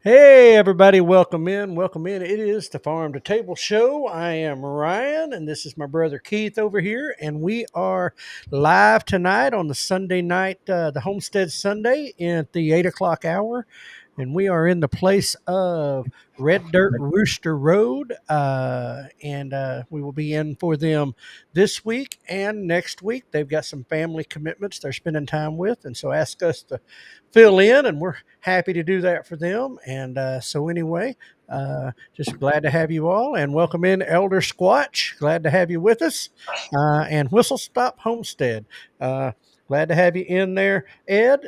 Hey, everybody, welcome in. Welcome in. It is the Farm to Table Show. I am Ryan, and this is my brother Keith over here. And we are live tonight on the Sunday night, the Homestead Sunday at the 8 o'clock hour. And we are in the place of Red Dirt Rooster Road. And we will be in for them this week and next week. They've got some family commitments they're spending time with. And so ask us to fill in, and we're happy to do that for them. And so, anyway, just glad to have you all, and welcome in Elder Squatch. Glad to have you with us, and Whistle Stop Homestead. Glad to have you in there, Ed.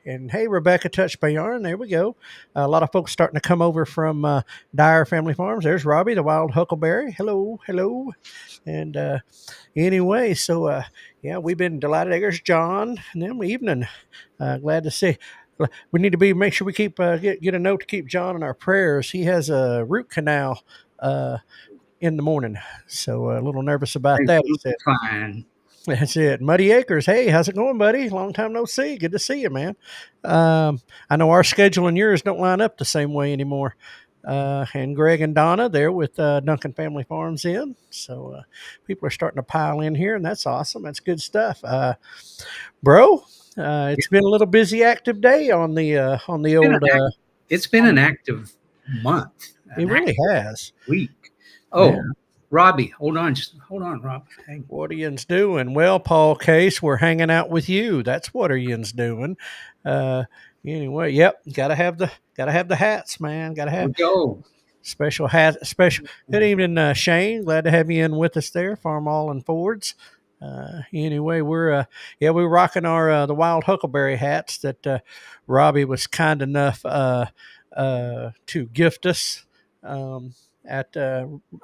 And hey, Rebecca Touch by Yarn. There we go. A lot of folks starting to come over from Dyer Family Farms. There's Robbie, the wild huckleberry. Hello, hello. And anyway, so yeah, we've been delighted. There's John and them evening. Glad to see. We need to make sure we keep get a note to keep John in our prayers. He has a root canal in the morning, so a little nervous about that. He said, Fine. That's it. Muddy Acres. Hey, how's it going, buddy? Long time no see. Good to see you, man. I know our schedule and yours don't line up the same way anymore. And Greg and Donna there with Duncan Family Farms in. So people are starting to pile in here, and that's awesome. That's good stuff. Bro, it's been a little busy, active day on the old. It's been an active month. It really has. Week. Oh, yeah. Robbie, hold on, Rob. Hey. What are yins doing? Well, Paul Case, we're hanging out with you. That's what are yins doing. Anyway, yep, gotta have the hats, man. Gotta have special hats. Special. Good evening, Shane. Glad to have you in with us there, Farm All and Fords. Anyway, we're rocking our the wild huckleberry hats that Robbie was kind enough to gift us at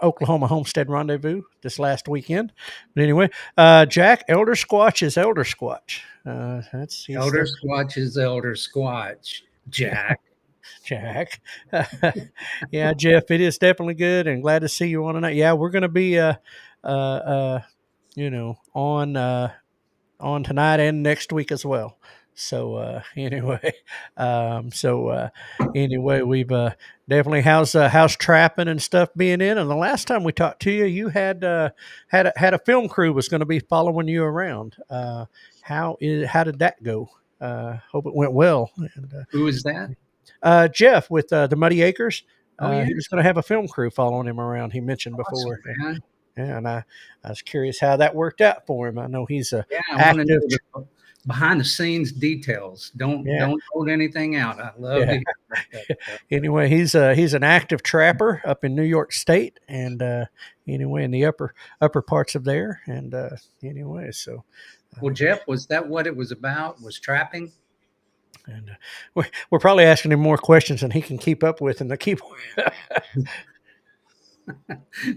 Oklahoma Homestead Rendezvous this last weekend. But anyway, Jack, Elder Squatch is Elder Squatch. Elder Squatch is Elder Squatch. Jack. Jack. Yeah, Jeff, it is definitely good, and glad to see you on tonight. Yeah, we're going to be on tonight and next week as well. So anyway, we've definitely how's trapping and stuff being in. And the last time we talked to you, you had a film crew was going to be following you around. How did that go? Hope it went well. And, who is that? Jeff with the Muddy Acres. Yeah. He was going to have a film crew following him around. He mentioned before. Man. Yeah, and I was curious how that worked out for him. I know he's active. Behind the scenes details. Don't hold anything out. I love to hear that. Anyway, he's an active trapper up in New York State, and anyway, in the upper parts of there, and anyway, so. Well, Jeff, was that what it was about? Was trapping? And we're probably asking him more questions than he can keep up with in the keyboard.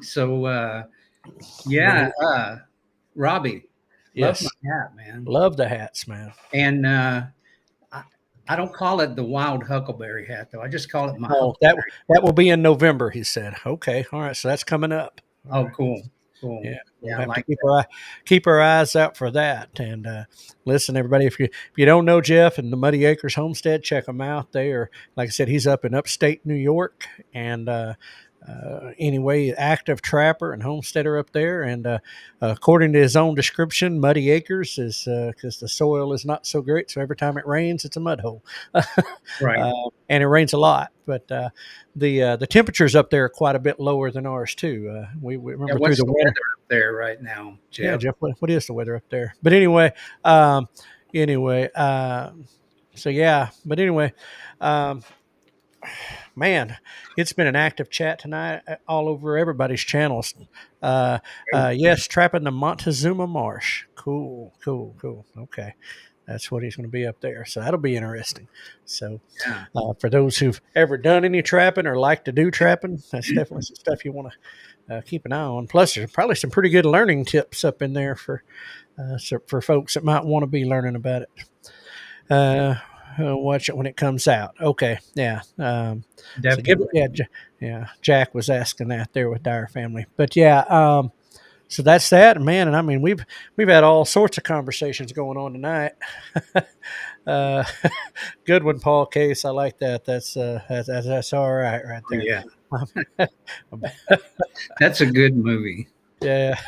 So, Robbie. Yes. Love my hat, man. Love the hats, man. And I don't call it the wild huckleberry hat, though. I just call it my. Oh, that will be in November, he said. Okay, all right. So that's coming up. All right. Cool. Yeah, we'll have to keep our eyes out for that. And listen, everybody, if you don't know Jeff and the Muddy Acres Homestead, check them out. They are, like I said, he's up in upstate New York, and anyway, active trapper and homesteader up there. And according to his own description, Muddy Acres is because the soil is not so great. So every time it rains, it's a mud hole. Right. And it rains a lot. But the temperatures up there are quite a bit lower than ours, too. We remember what's through the weather up there right now, Jeff? Yeah, Jeff, what is the weather up there? But anyway, so yeah. But anyway, man, it's been an active chat tonight all over everybody's channels. Yes, trapping the Montezuma Marsh. Cool. Okay. That's what he's going to be up there. So that'll be interesting. So for those who've ever done any trapping or like to do trapping, that's definitely some stuff you want to keep an eye on. Plus, there's probably some pretty good learning tips up in there for folks that might want to be learning about it. Watch it when it comes out. Okay, yeah. Definitely. So Jack was asking that there with Dyer Family. But yeah, so that's that, man. And I mean, we've had all sorts of conversations going on tonight. uh, Good one, Paul Case. I like that. That's all right Oh, there. yeah. That's a good movie. Yeah.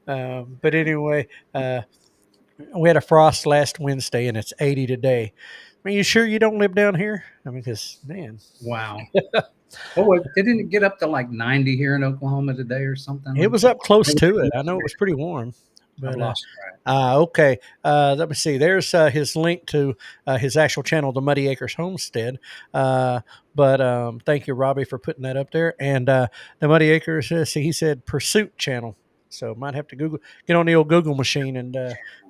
But anyway, we had a frost last Wednesday, and it's 80 today. Are you sure you don't live down here? I mean, because man, Wow. Oh, didn't it get up to like 90 here in Oklahoma today or something it like was that? up close to it. I know it was pretty warm, I but lost track. okay. Let me see. There's his link to his actual channel, the Muddy Acres Homestead. But thank you, Robbie, for putting that up there. And the Muddy Acres, see, he said Pursuit Channel. So might have to get on the old Google machine and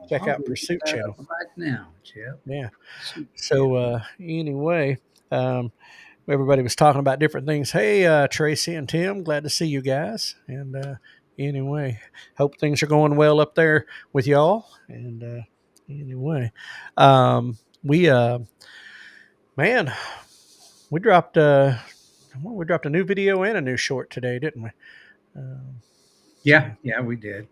check I'll out go look Pursuit that Channel. up right now, Jeff. Yeah. So anyway, everybody was talking about different things. Hey, Tracy and Tim, glad to see you guys. And anyway, hope things are going well up there with y'all. And anyway, we man, we dropped we dropped a new video and a new short today, didn't we? Yeah, So, yeah, we did.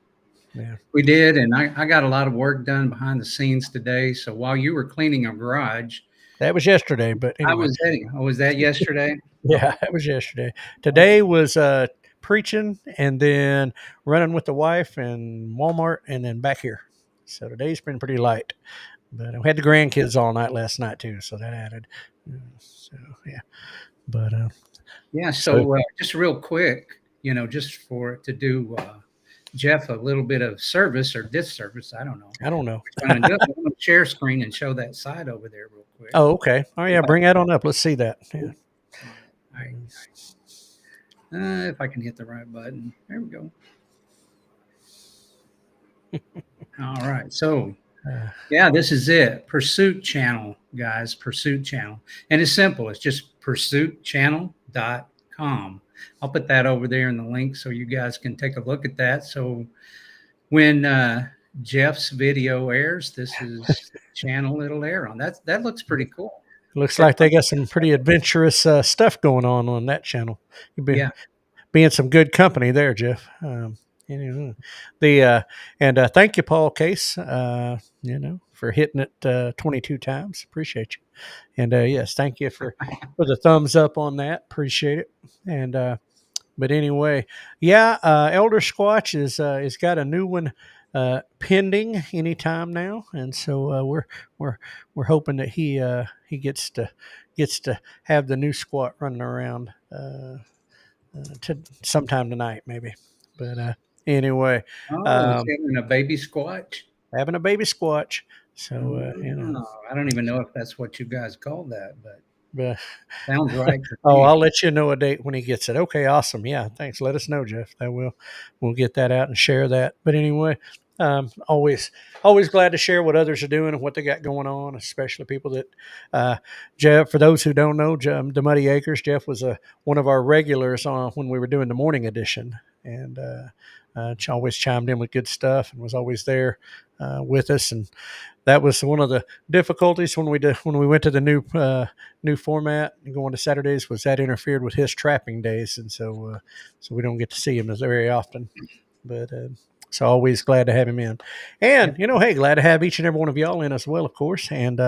yeah, We did, and I got a lot of work done behind the scenes today. So while you were cleaning a garage, that was yesterday. But I anyway, was editing. Oh, was that yesterday? yeah, Oh, that was yesterday. okay. Today was preaching and then running with the wife and Walmart and then back here. So today's been pretty light. But we had the grandkids all night last night too, so that added. So yeah, but Yeah. so So just real quick, just for to do Jeff a little bit of service or disservice, I don't know. I don't know. We're going to do it. I'm going to share screen and show that side over there real quick. Oh, okay. Oh yeah, bring that on up. Let's see that. Yeah. All right. If I can hit the right button. There we go. All right. So, yeah, this is it. Pursuit Channel, guys. Pursuit Channel. And it's simple. It's just pursuitchannel.com. I'll put that over there in the link so you guys can take a look at that. So when Jeff's video airs, this is the channel it'll air on. That looks pretty cool. Looks like they got some pretty adventurous stuff going on that channel. You've been Yeah. being some good company there, Jeff. The and thank you, Paul Case. For hitting it 22 times. Appreciate you. And yes, thank you for the thumbs up on that. Appreciate it. And but anyway, yeah, Elder Squatch is got a new one pending anytime now, and so we're hoping that he gets to have the new squat running around to sometime tonight maybe. But anyway, Oh, it's having a baby squatch. having a baby squatch. So I don't even know if that's what you guys call that, but but sounds right to oh, me. I'll let you know a date when he gets it. Okay, awesome. Yeah, thanks. Let us know, Jeff. That we'll get that out and share that. But anyway, always glad to share what others are doing and what they got going on, especially people that Jeff. For those who don't know, the Muddy Acres, Jeff was one of our regulars on when we were doing the morning edition, and always chimed in with good stuff and was always there with us. And that was one of the difficulties when we went to the new format and going to Saturdays was that interfered with his trapping days, and so we don't get to see him as very often. But so always glad to have him in, and hey, glad to have each and every one of y'all in as well, of course. And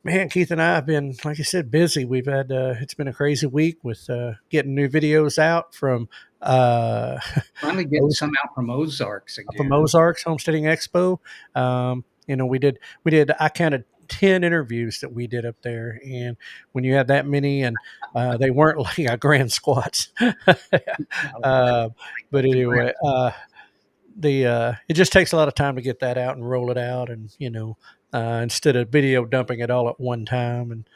man, Keith and I have been, like I said, busy. We've had it's been a crazy week with getting new videos out from. Finally getting some out from Ozarks again. From Ozarks Homesteading Expo. We did I counted 10 interviews that we did up there, and when you have that many, and they weren't like grand squats. But anyway, it just takes a lot of time to get that out and roll it out, and instead of video dumping it all at one time, and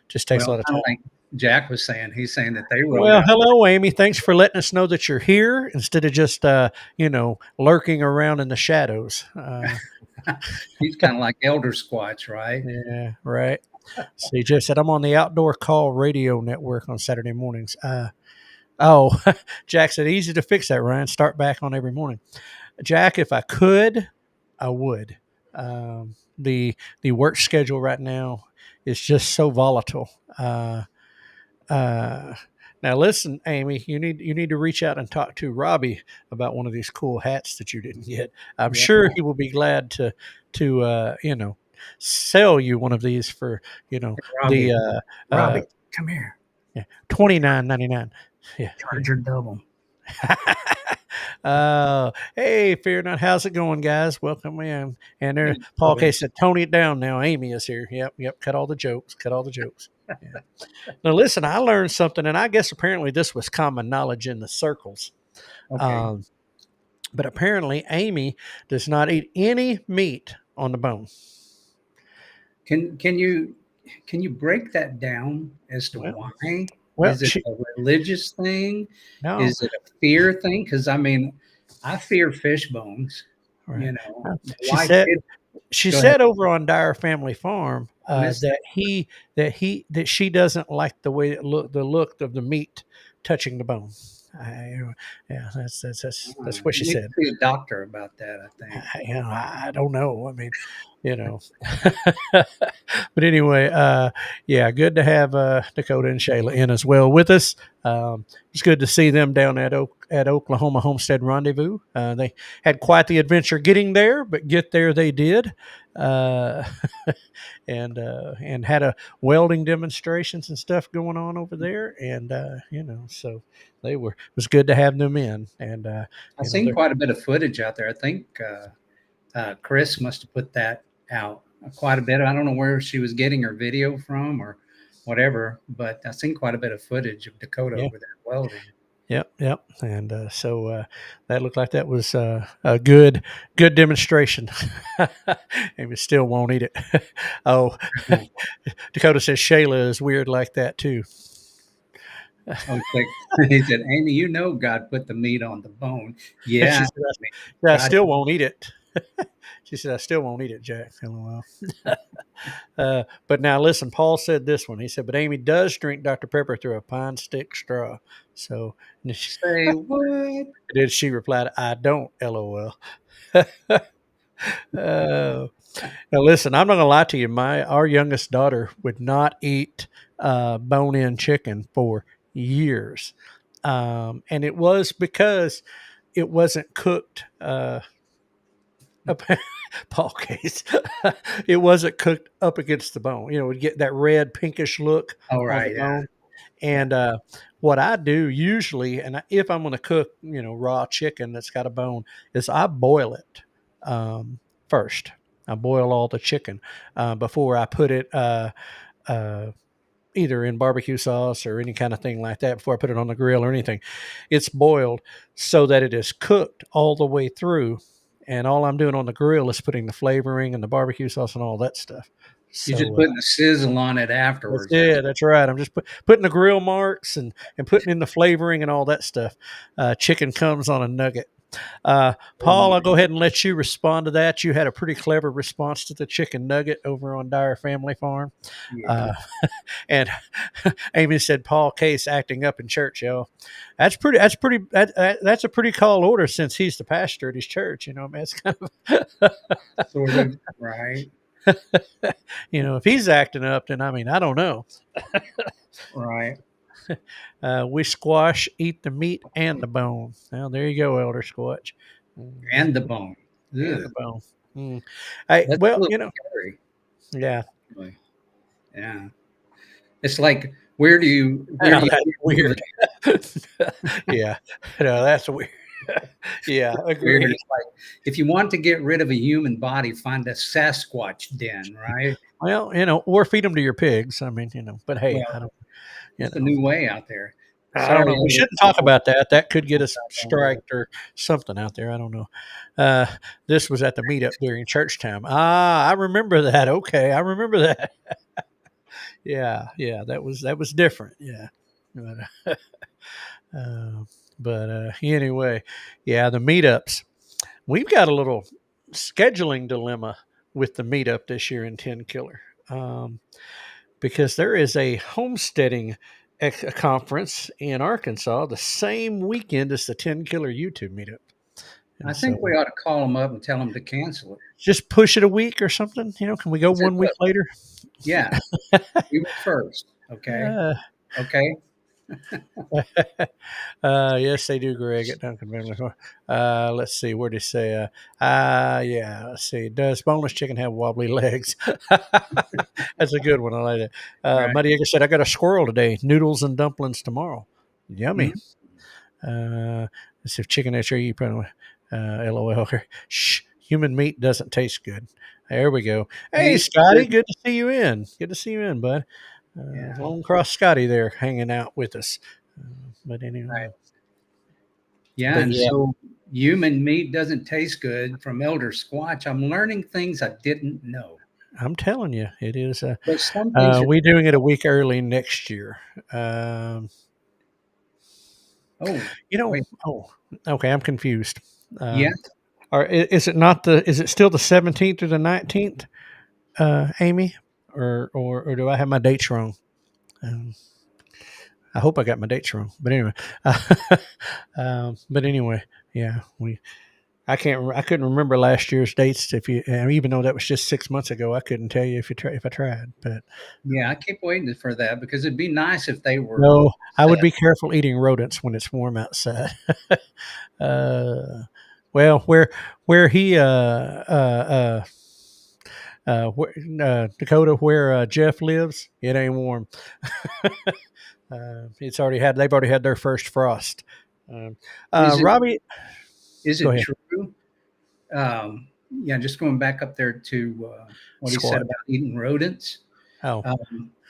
just takes a lot of time. Like Jack was saying, he's saying that they wrote. Well, hello, Amy. Thanks for letting us know that you're here instead of just lurking around in the shadows. He's kind of like Elder Squatch, right? Yeah, right. So he just said, I'm on the Outdoor Call Radio Network on Saturday mornings. Jack said, easy to fix that, Ryan. Start back on every morning. Jack, if I could, I would. The work schedule right now is just so volatile. Now listen, Amy, you need to reach out and talk to Robbie about one of these cool hats that you didn't get. I'm Yeah, sure he will be glad to sell you one of these for the Robbie, uh, Robbie, come here. yeah, $29.99. Yeah. Charge her double. Hey, Fear Not, how's it going, guys? Welcome in. And there, Hey, Paul Robbie. K said, "Tone it down now." Amy is here. Yep. Cut all the jokes. Cut all the jokes. Yeah. Now, listen, I learned something, and I guess apparently this was common knowledge in the circles. Okay. Um, but apparently, Amy does not eat any meat on the bone. Can you break that down as to Well, why? well, Is it a religious thing? no, Is it a fear thing? Because I mean, I fear fish bones. right. You know, Well, my she wife said did. she Go ahead. said over on Dyer Family Farm I missed that. that she doesn't like the way the look of the meat touching the bone. Yeah, that's what she You need said. to see a doctor about that. I think. I don't know. I mean, you know, but anyway, yeah, good to have Dakota and Shayla in as well with us. It's good to see them down at Oklahoma Homestead Rendezvous. They had quite the adventure getting there, but get there they did. Uh, and had a welding demonstrations and stuff going on over there, and so it was good to have them in, and I've seen they're quite a bit of footage out there. I think Chris must have put that out quite a bit. I don't know where she was getting her video from or whatever, but I've seen quite a bit of footage of Dakota yeah. over there welding. Yep. And so that looked like that was a good demonstration. Amy still won't eat it. Oh, Dakota says Shayla is weird like that too. Oh, he said, Amy, you know God put the meat on the bone. She Yeah, said, I mean, I God, still won't eat it. She said, I still won't eat it, Jack. LOL. But now listen, Paul said this one. He said, but Amy does drink Dr. Pepper through a pine stick straw. So say what? then she replied, I don't, LOL. Now listen, I'm not gonna lie to you. Our youngest daughter would not eat bone-in chicken for years, and it was because it wasn't cooked. Up, Paul case, it wasn't cooked up against the bone. It would get that red pinkish look All on the right. bone. Yeah. And what I do usually, if I'm going to cook, raw chicken that's got a bone, is I boil it first. I boil all the chicken before I put it uh, either in barbecue sauce or any kind of thing like that. Before I put it on the grill or anything, it's boiled so that it is cooked all the way through. And all I'm doing on the grill is putting the flavoring and the barbecue sauce and all that stuff. You're just So putting the sizzle on it that's afterwards. it. That's right. I'm just putting the grill marks and putting in the flavoring and all that stuff. Chicken comes on a nugget. Paul, I'll go ahead and let you respond to that. You had a pretty clever response to the chicken nugget over on Dyer Family Farm. Yeah. Uh, and Amy said, Paul Case acting up in church, yo. That's a pretty tall order since he's the pastor at his church. I mean, it's kind of, Sort of. Right. if he's acting up, then I mean, I don't know. Right. We squash, eat the meat and the bone. Well, there you go, Elder Squatch. And the bone. And the Ugh. bone. Hey, That's a well, little scary. yeah. Really. Yeah. It's like, where do you Now get that's rid of weird. Yeah. No, that's weird. Yeah, weird? agree. It's like, if you want to get rid of a human body, find a Sasquatch den, right? Well, or feed them to your pigs. I mean, but hey, I Well, don't, you it's the know, new way out there. I don't Sorry, know. We Elder shouldn't talk people. about that. That could get us Don't striked or something out there. I don't know. Uh, this was at the meetup during church time. Ah, I remember that. Okay, I remember that. Yeah, that was different. Yeah, but, uh, anyway, yeah, the meetups. We've got a little scheduling dilemma with the meetup this year in Ten Killer. Because there is a homesteading conference in Arkansas the same weekend as the 10 Killer YouTube meetup. I And so think we ought to call them up and tell them to cancel it. just push it a week or something. Can we go Said, 1 week look, later? yeah, we went first. Okay. Uh, Okay. Yes, they do, Greg, at Duncan Family Farm. Let's see, where did he say? Yeah, let's see. Does boneless chicken have wobbly legs? That's a good one. I like that. Right. Muddy Acre said, I got a squirrel today. Noodles and dumplings tomorrow. Yummy. Mhm. Let's see if chicken HRE, probably, LOL. Shh, human meat doesn't taste good. There we go. Hey, Hey, Scotty, good to see you in. Good to see you in, bud. yeah. Long Cross Scotty there hanging out with us. But Right. anyway, Yeah. but And yeah, so human meat doesn't taste good from Elder Squatch. I'm learning things I didn't know. I'm telling you, it is. But some things are, We're doing it a week early next year. Um, oh, you know, wait. oh, okay, I'm confused. Yeah. Or is it not the? Is it still the 17th or the 19th, Amy? Or do I have my dates wrong? Um, I hope I got my dates wrong. But anyway, but anyway, yeah, I couldn't remember last year's dates. If you, even though that was just 6 months ago, I couldn't tell you if I tried. But Yeah. I keep waiting for that because it'd be nice if they were no, I would set. be careful eating rodents when it's warm outside. uh, well, where he Dakota, where Jeff lives, it ain't warm. They've already had their first frost. Um, Is it, Robbie, is go it ahead. true? Yeah. Just going back up there to what he said Squat. about eating rodents. Oh,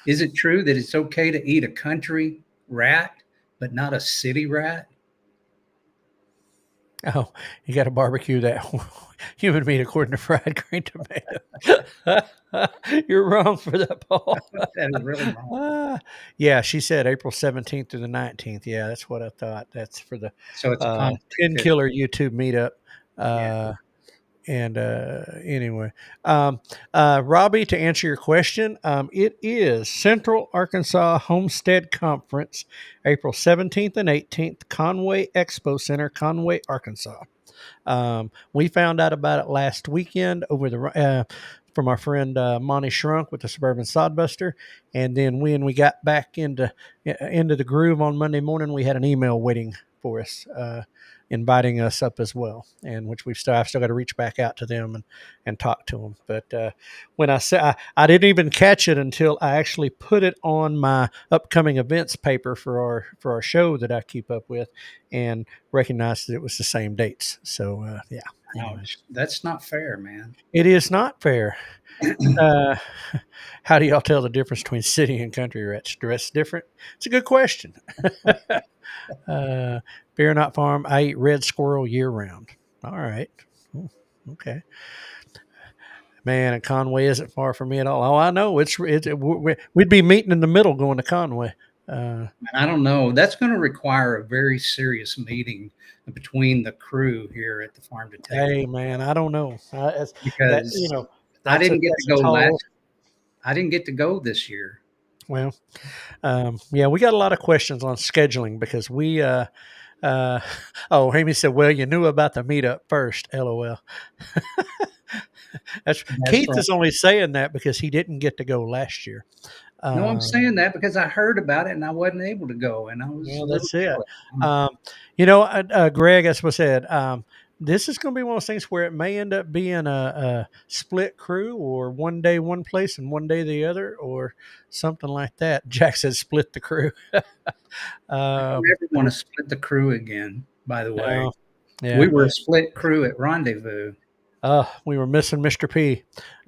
Is it true that it's okay to eat a country rat, but not a city rat? oh, you got to barbecue that human meat according to fried green tomato. You're wrong for that, Paul. That is really wrong. Yeah, she said April 17th through the 19th. Yeah, that's what I thought. That's for the So it's a conflict 10 too. Killer YouTube meetup. Yeah. And anyway, Robbie, to answer your question, it is Central Arkansas Homestead Conference, April 17th and 18th, Conway Expo Center, Conway, Arkansas. We found out about it last weekend from our friend Monty Shrunk with the Suburban Sodbuster, and then when we got back into the groove on Monday morning, we had an email waiting for us, inviting us up as well, and which I've still got to reach back out to them and talk to them. But when I said I didn't even catch it until I actually put it on my upcoming events paper for our show that I keep up with, and recognized that it was the same dates. So yeah. Anyway, Ouch. That's not fair, man. it is not fair. Uh, how do y'all tell the difference between city and country rats? Dress different? It's a good question. Fear not farm. I eat red squirrel year round. All right. Oh, okay. Man, and Conway isn't far from me at all. Oh, I know. We'd be meeting in the middle going to Conway. I don't know. That's going to require a very serious meeting between the crew here at the Farm to Table Hey, man, I don't know. That because I that's a didn't get to that's a go tall. last. I didn't get to go this year. Well, yeah, we got a lot of questions on scheduling because oh, Amy said, well, you knew about the meetup first. LOL. That's That's Keith right. is only saying that because he didn't get to go last year. No, I'm Um, saying that because I heard about it and I wasn't able to go, and I was a well, little that's it. jealous. Greg, as was said, this is going to be one of those things where it may end up being a split crew, or one day one place and one day the other, or something like that. Jack says split the crew. I don't um, ever want to split the crew again. By the way, no, yeah, we were a split crew at Rendezvous. we were missing Mr. P.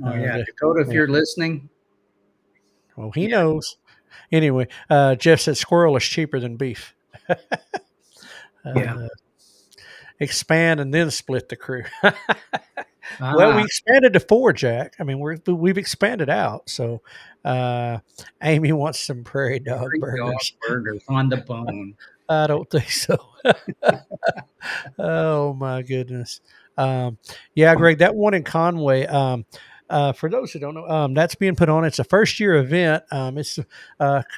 Oh yeah, The, Dakota, if yeah, you're listening, well, he yeah, knows. Anyway, Jeff said squirrel is cheaper than beef. yeah. Uh, expand and then split the crew. Well, Ah, we expanded to four, Jack. I mean, we've expanded out. So, Amy wants some prairie dog free dog burgers. burgers on the bone. I don't think so. Oh my goodness. Um, yeah, Greg, that one in Conway. For those who don't know, that's being put on. It's a first year event. It's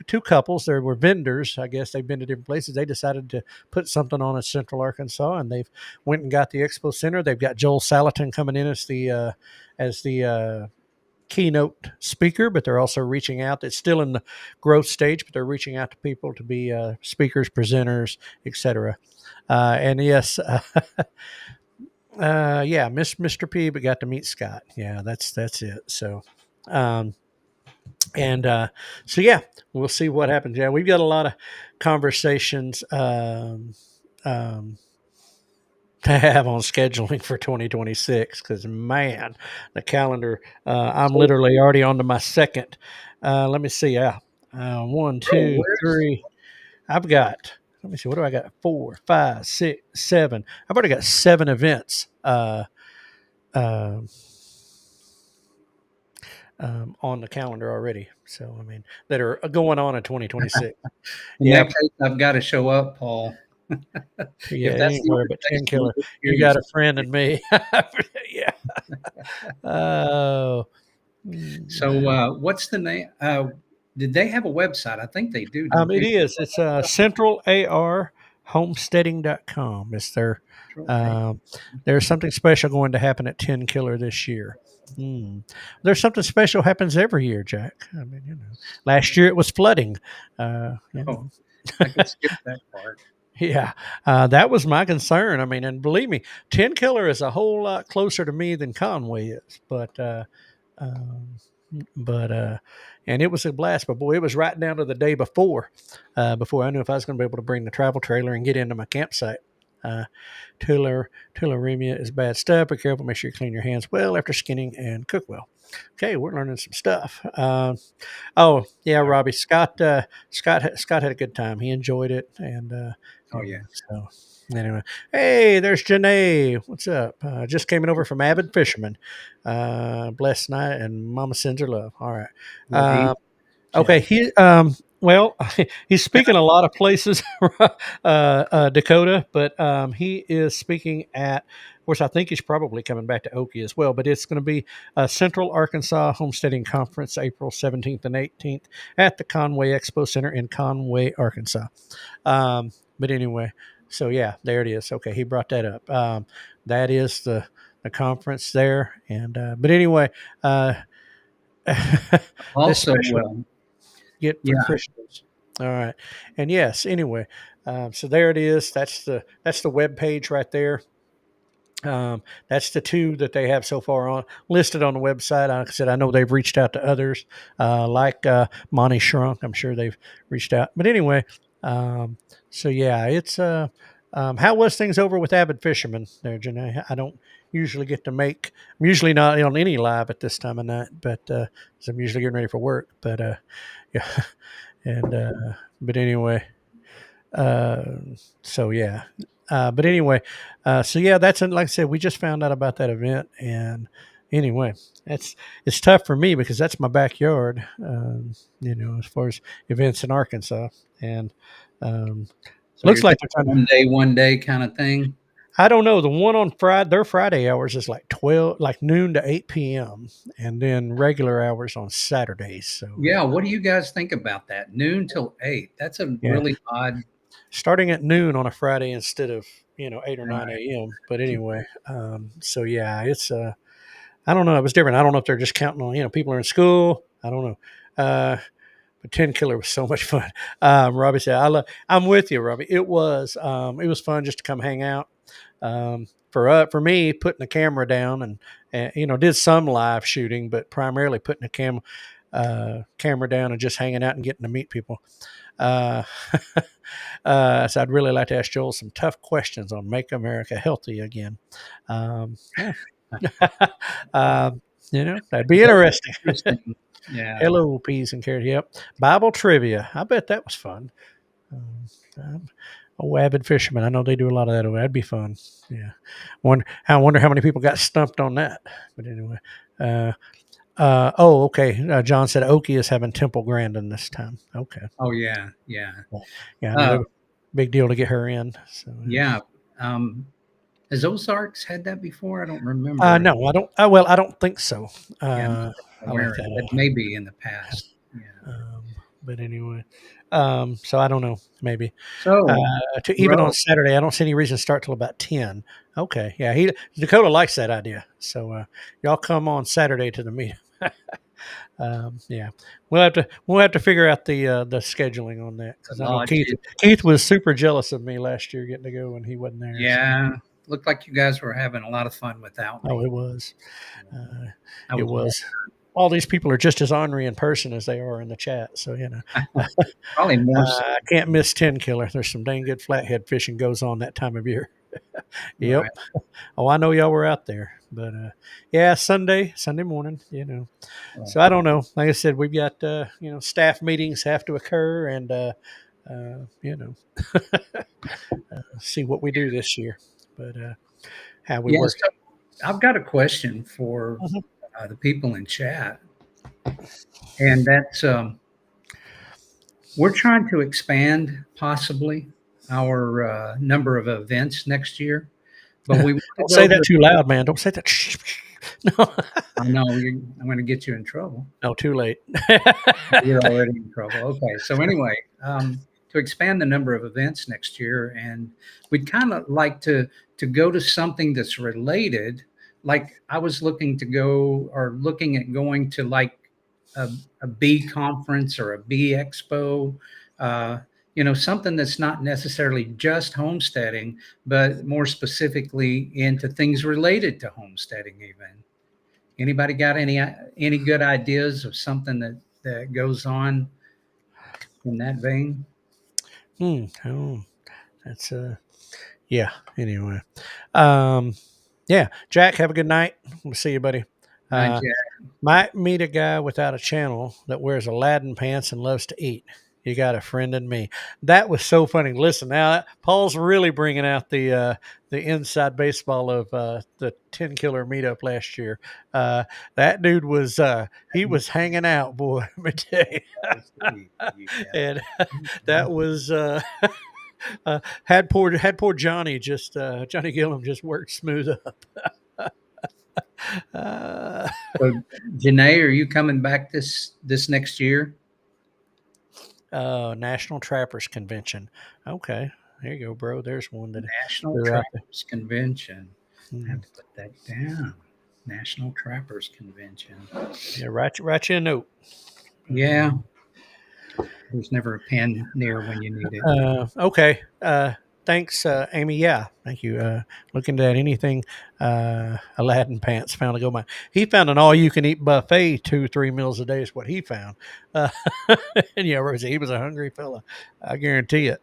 two couples. There were vendors. I guess they've been to different places. They decided to put something on in Central Arkansas, and they've went and got the expo center. They've got Joel Salatin coming in as the keynote speaker, but they're also reaching out. It's still in the growth stage, but they're reaching out to people to be speakers, presenters, etc. And yes, yeah, Mr. P, but got to meet Scott. Yeah, that's it. So, um, and so yeah, we'll see what happens. Yeah, we've got a lot of conversations um, to have on scheduling for 2026 because man, the calendar. I'm So, literally already on to my second. Let me see. Yeah, one, so two, where's three. I've got. Let me see. What do I got? 4, 5, 6, 7. I've already got 7 events. Uh, on the calendar already. So I mean, that are going on in 2026. in Yeah, that case? I've got to show up, Paul. yeah, If that's the anywhere but 10 invitation, killer. I'm You got serious. a friend in me. Yeah. Oh, So, what's the name? Did they have a website? I think they do, don't it they? is. It's Central AR Homesteading.com. It's their. Control A. Um, there's something special going to happen at 10 Killer this year. There's something special happens every year, Jack. I mean, last year it was flooding. You Oh, know, I could skip that part. Yeah, that was my concern. I mean, and believe me, 10 Killer is a whole lot closer to me than Conway is. Um, but and it was a blast. But boy, it was right down to the day before I knew if I was going to be able to bring the travel trailer and get into my campsite. Uh, Tularemia is bad stuff. Be careful. Make sure you clean your hands well after skinning and cook well. Okay, we're learning some stuff. Oh yeah, All right. Robbie Scott had a good time. He enjoyed it, and Oh yeah. so anyway, hey, there's Janae. What's up? Just came in over from Avid Fisherman. Blessed night, and Mama sends her love. All right. What he? Okay. Yeah. Well, he's speaking a lot of places, Dakota, but he is speaking at. Of course, I think he's probably coming back to Okie as well, but it's going to be Central Arkansas Homesteading Conference, April 17th and 18th at the Conway Expo Center in Conway, Arkansas. But anyway, so yeah, there it is. Okay, he brought that up. That is the conference there, and but anyway, this Also, special get for yeah. Christians. All right, and yes. Anyway, so there it is. That's the web page right there. That's the 2 that they have so far on listed on the website. Like I said, I know they've reached out to others, like Monty Shrunk. I'm sure they've reached out. But anyway, so yeah, it's how was things over with Avid Fisherman there, Janae? I don't usually get to make. I'm usually not on any live at this time of night, but 'cause I'm usually getting ready for work. But yeah, and but anyway, uh, so yeah. But anyway, so yeah, that's like I said, we just found out about that event, and anyway, it's tough for me because that's my backyard. As far as events in Arkansas, and um, So looks you're like thinking they're trying to. one day kind of thing. I don't know. The one on Friday, their Friday hours is like 12, like noon to 8 p.m., and then regular hours on Saturdays. So Yeah. What do you guys think about that? Noon till 8. That's a yeah, really odd. starting at noon on a Friday instead of 8 or 9 Right. a.m. But anyway, so yeah, it's I don't know. It was different. I don't know if they're just counting on people are in school. I don't know. But 10 Killer was so much fun. Robbie said, I'm with you, Robbie. It was fun just to come hang out. For me, putting the camera down and did some live shooting, but primarily putting the camera down and just hanging out and getting to meet people. Uh, so I'd really like to ask Joel some tough questions on Make America Healthy Again. Yeah. That'd be interesting. Interesting. Yeah. Hello, peas and carrots. Yep. Bible trivia. I bet that was fun. I'm a avid fisherman. I know they do a lot of that. That'd be fun. Yeah. I wonder how many people got stumped on that. But anyway. Okay. John said Okie is having Temple Grandin this time. Okay. Oh yeah. Yeah. Yeah, I know Uh, that was a big deal to get her in. So yeah. Has Ozarks had that before? I don't remember. no, I don't. Well, I don't think so. Yeah, I'm Uh, not I like aware. that. It may be in the past. Yeah. But anyway, so I don't know. Maybe So, even on Ro, Saturday, I don't see any reason to start till about 10. Okay, yeah, Dakota likes that idea. So y'all come on Saturday to the meet. Yeah, we'll have to figure out the scheduling on that The because I know Keith logistics. was super jealous of me last year getting to go and he wasn't there. So. Yeah, looked like you guys were having a lot of fun without Oh, me. it was. Yeah, Uh, I it was was. All these people are just as ornery in person as they are in the chat. So probably more so. I can't miss 10 killer. There's some dang good flathead fishing goes on that time of year. Yep. Right. Oh, I know y'all were out there, but yeah, Sunday morning. Right. So I don't know. Like I said, we've got staff meetings have to occur, and you know see what we do this year, but how we Yeah. work. So I've got a question for Mhm. the people in chat, and that's we're trying to expand possibly our number of events next year, but we want to Don't go say that to. too loud, man. Don't say that. No, I know I'm going to get you in trouble. no, too late. You're already in trouble. Okay. So anyway, to expand the number of events next year, and we'd kind of like to go to something that's related. Like I was looking to go or looking at going to like a bee conference or a bee expo. Uh, something that's not necessarily just homesteading, but more specifically into things related to homesteading, even. Anybody got any good ideas of something that goes on in that vein? Oh, that's yeah. Anyway, um, yeah. Jack, have a good night. We'll see you, buddy. Hi, Uh, Jack. might meet a guy without a channel that wears Aladdin pants and loves to eat. You got a friend in me. That was so funny. Listen, now Paul's really bringing out the inside baseball of the 10 killer meetup last year. That dude was he was hanging out, boy. Let me tell You you. got And that was had poor Johnny just Johnny Gillum just worked smooth up. Uh, So, Janae, are you coming back this next year? National Trappers Convention. Okay, there you go, bro. There's one that National they're out there. Trappers Convention. I Mhm. have to put that down. National Trappers Convention. Yeah, write you a note. Yeah, there's never a pen near when you need it. Okay. Thanks, Amy. Yeah, thank you. Looking at anything, Aladdin pants found a go mine. He found an all-you-can-eat buffet 2-3 meals a day is what he found. Uh, and yeah, Rosie, he was a hungry fella. I guarantee it.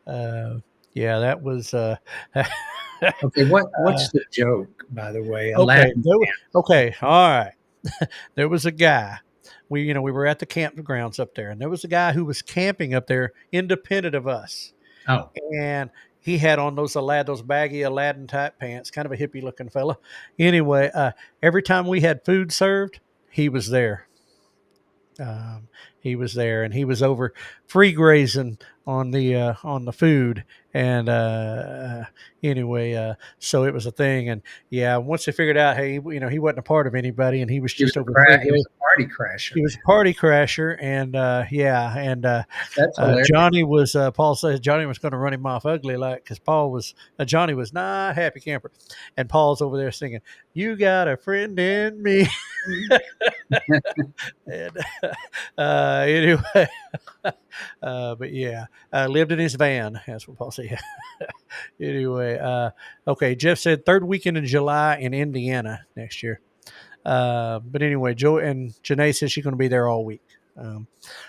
uh, yeah, that was. Okay, what's the joke, by the way? Okay. Aladdin. Okay. All right. There was a guy. We were at the campgrounds up there, and there was a guy who was camping up there, independent of us, Oh, and he had on those baggy Aladdin type pants, kind of a hippie looking fella. Anyway, every time we had food served, he was there. Um, he was there, and he was over free grazing on the food. And anyway, so it was a thing. And yeah, once they figured out, hey, he wasn't a part of anybody, and he was just over free he was grazing. a party crasher, He was man. a party crasher, and yeah, and That's hilarious. Johnny was. Paul says Johnny was going to run him off ugly, like because Johnny was not happy camper, and Paul's over there singing, "You got a friend in me." And anyway, but yeah, lived in his van. That's what Paul said. Anyway, okay. Jeff said third weekend in July in Indiana next year. But anyway, Joe and Janae says she's going to be there all week.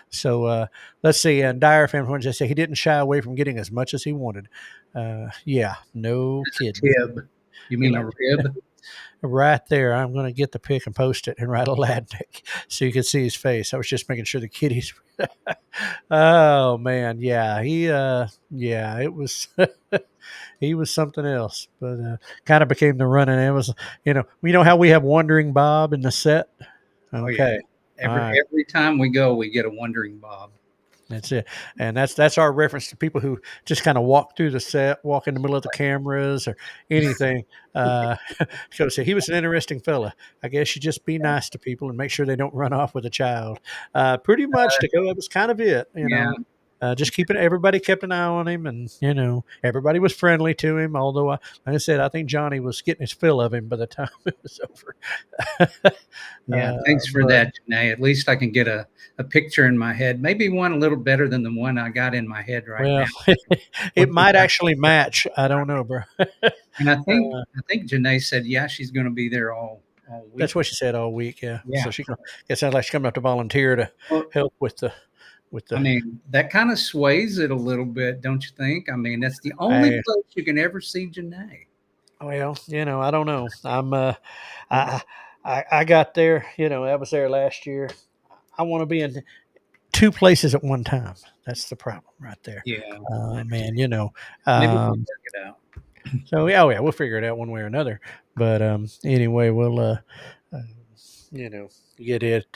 So let's see. And Dyer family just say he didn't shy away from getting as much as he wanted. Yeah, no kidding. Tib. You He mean a liked rib? right there. I'm going to get the pic and post it and write Aladdin so you can see his face. I was just making sure the kiddies. Oh man, yeah, yeah, it was. He was something else, but kind of became the running. It was, how we have Wandering Bob in the set. Oh yeah. Okay, all Every right. every time we go, we get a wondering Bob. That's it, and that's our reference to people who just kind of walk through the set, walk in the middle of the cameras or anything. Uh, so he was an interesting fella. I guess you just be nice to people and make sure they don't run off with a child. Pretty much to go. That was kind of it, Yeah. just keeping everybody kept an eye on him, and everybody was friendly to him. Although, like I said, I think Johnny was getting his fill of him by the time it was over. Yeah, thanks for But that, Janae. At least I can get a picture in my head. Maybe one a little better than the one I got in my head right well, now. it might actually match. I don't know, bro. And I think Janae said, yeah, she's going to be there all week. That's what she said all week. Yeah. Yeah. So it sounds like she's coming up to volunteer to Well, help with the I mean, that kind of sways it a little bit, don't you think? I mean, that's the only I, place you can ever see Janae. well, I don't know. I I got there. I was there last year. I want to be in two places at one time. That's the problem right there. Yeah. Man, Maybe we'll um, work it out. so yeah, oh yeah, we'll figure it out one way or another. But anyway, we'll you know, get it,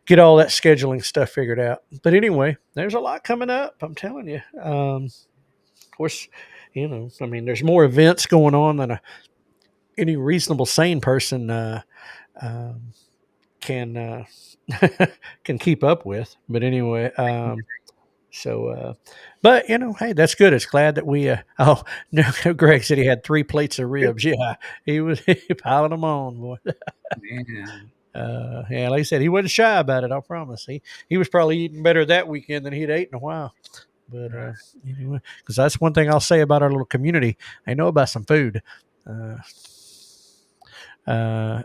get all that scheduling stuff figured out. But anyway, there's a lot coming up. I'm telling you. Of course, I mean, there's more events going on than any reasonable sane person um, can can keep up with. But anyway, but hey, that's good. It's glad that we. Oh no, Greg said he had 3 plates of ribs. Yeah, he was piling them on, boy. Man. Yeah, like I said, he wasn't shy about it. I promise. He was probably eating better that weekend than he'd ate in a while. But Right. anyway, because that's one thing I'll say about our little community. I know about some food. Uh, uh,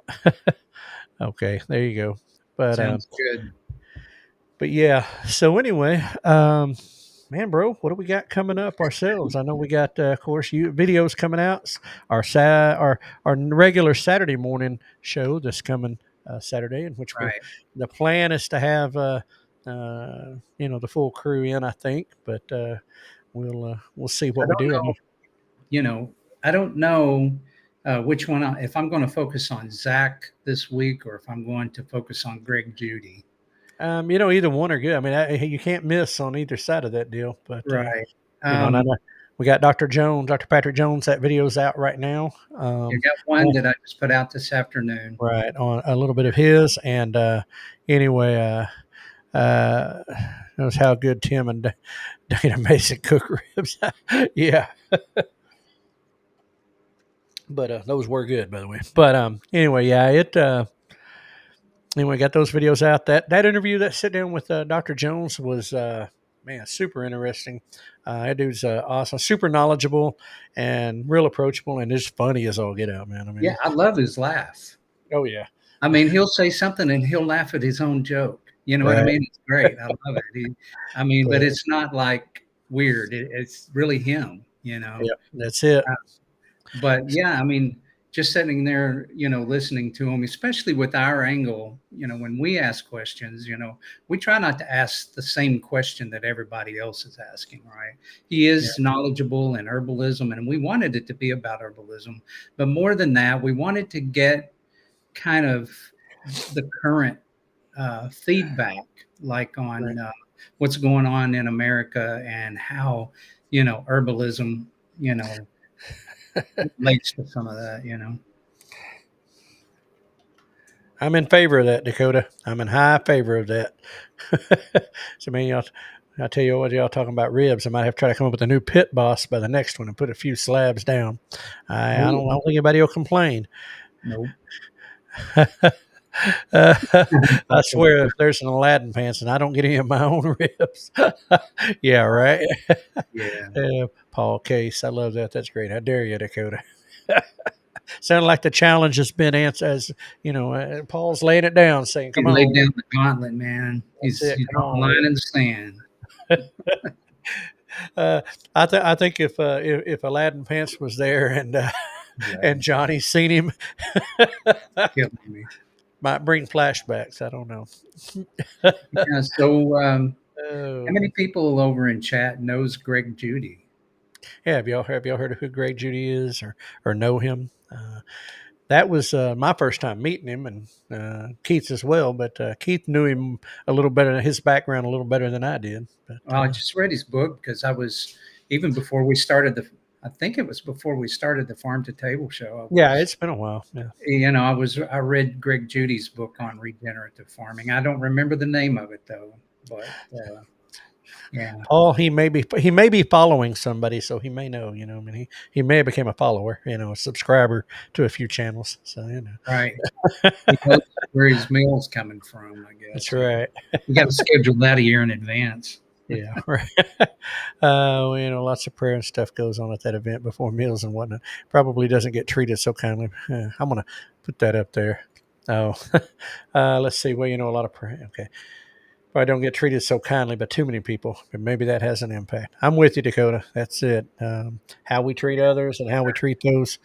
okay, there you go. Sounds good. But yeah. So anyway, man, bro, what do we got coming up ourselves? I know we got, of course, videos coming out. Our regular Saturday morning show that's coming Saturday, in which Right. the plan is to have the full crew in. I think, but we'll see I what we don't do. know, I don't know which one, if I'm going to focus on Zach this week or if I'm going to focus on Greg Judy. Either one are good. I mean, you can't miss on either side of that deal. But Right. and I know we got Dr. Jones, Dr. Patrick Jones. That video's out right now. You got one that I just put out this afternoon. Right, on a little bit of his. And anyway, knows how good Tim and Dana Mason cook ribs. Yeah. But those were good, by the way. But anyway, yeah, anyway, got those videos out. That interview, that sit down with Dr. Jones was man, super interesting. That dude's awesome, super knowledgeable, and real approachable, and just funny as all get out, man. I mean, Yeah, I love his laugh. oh yeah, I mean, he'll say something and he'll laugh at his own joke. You know what I right. mean? It's great. I love it. But it's not like weird. It's really him. Yeah, that's it. But yeah, I mean, just sitting there, listening to him, especially with our angle, when we ask questions, we try not to ask the same question that everybody else is asking, right? He is knowledgeable in herbalism, and we wanted it to be about herbalism. But more than that, we wanted to get kind of the current feedback, like on what's going on in America and how, herbalism, relates to some of that. I'm in favor of that, Dakota. I'm in high favor of that. So, man, I'll tell you what, y'all talking about ribs. I might have to try to come up with a new pit boss by the next one and put a few slabs down. I don't think anybody will complain. Nope. I swear, if there's an Aladdin pants and I don't get any of my own ribs, yeah, right. Yeah. Paul Case, I love that. That's great. How dare you, Dakota? Sounded like the challenge has been answered. As Paul's laying it down, saying, "Come He laid on, down the gauntlet, man. He's come on on." line in the sand. I think if Aladdin Pants was there and and Johnny seen him, Killing me. might bring flashbacks. I don't know. Yeah, so Oh. how many people over in chat knows Greg Judy? Yeah, have y'all heard of who Greg Judy is or know him? That was my first time meeting him, and Keith's as well. But Keith knew him a little better, his background a little better than I did. But, Well, I just read his book because I was, even before we started I think it was before we started the Farm to Table show. Yeah, it's been a while. Yeah. I read Greg Judy's book on regenerative farming. I don't remember the name of it though, but Yeah. Paul, he may be following somebody, so he may know. I mean, he may have become a follower, a subscriber to a few channels. So Right. He knows where his meal's coming from, I that's guess. right. You got to schedule that a year in advance. Yeah, right. Lots of prayer and stuff goes on at that event before meals and whatnot. Probably doesn't get treated so kindly. I'm gonna put that up there. Oh, let's see. Well, a lot of prayer. Okay, probably don't get treated so kindly by too many people, but maybe that has an impact. I'm with you, Dakota. That's it. How we treat others and how we treat those,